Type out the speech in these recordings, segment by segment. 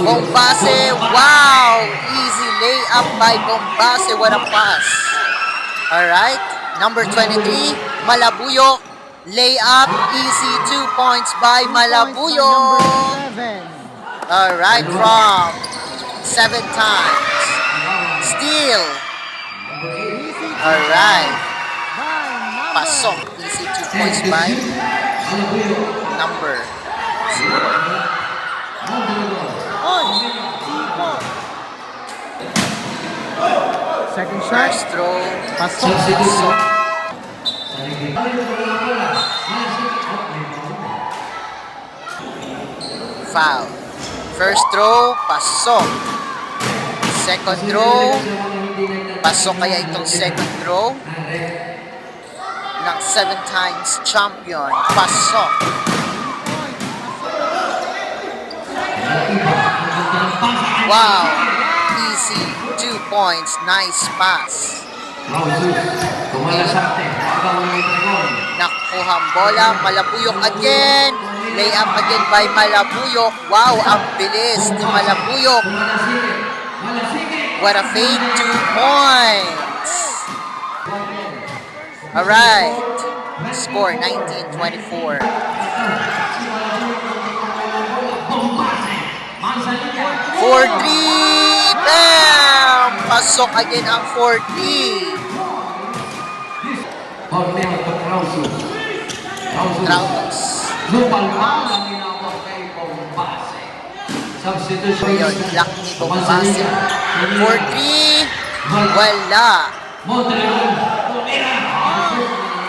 Bombase, wow! Easy layup by Bombase, what a pass. Alright, number 23, Malabuyok, layup, easy 2 points by Malabuyok. Alright, from 7 times. Steal. Alright. Pasok, easy 2 points by number 0. Second shot. First throw, Pasok. pasok. Foul. First throw, pasok. Second throw, pasok kaya itong second throw ng 7 times champion. Pasok. Wow! Easy. 2 points. Nice pass. Nakuha ang bola. Malabuyok again. Layup again by Malabuyok. Wow! Ang bilis ni Malabuyok. What a fade. 2 points. Alright. Score 19-24. 4-3! Bam! Pasok again ang 4-3. Trautos. Ayun, block ni Bombase. 4-3. Wala.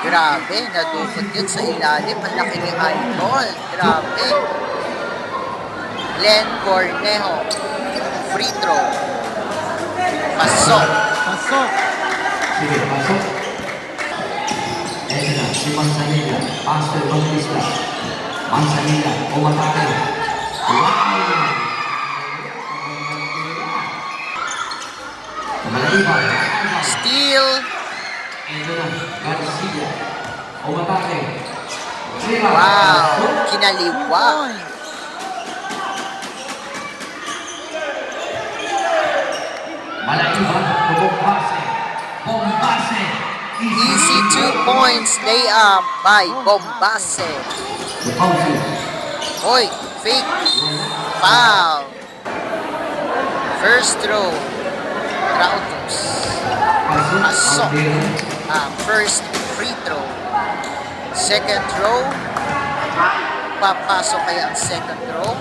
Grabe, nadukot yun sa ilalim. Ang laki ni Idol. Grabe. Len Cornejo. Free throw. Pasok. Pasok. Sige, pasok. Ito na, si Manzanilla. Pastor Bautista. Manzanilla, umatake. Wow! Malaiba. Steal. Ito na, Garcia. Umatake. Wow. Kinaliwa. Malaiba, Bombase. Bombase. Easy 2 points layup by Bombase. Oy, fake. Foul. First throw. Trautos. Pasok. First free throw. Second throw. Papasok kaya ang second throw.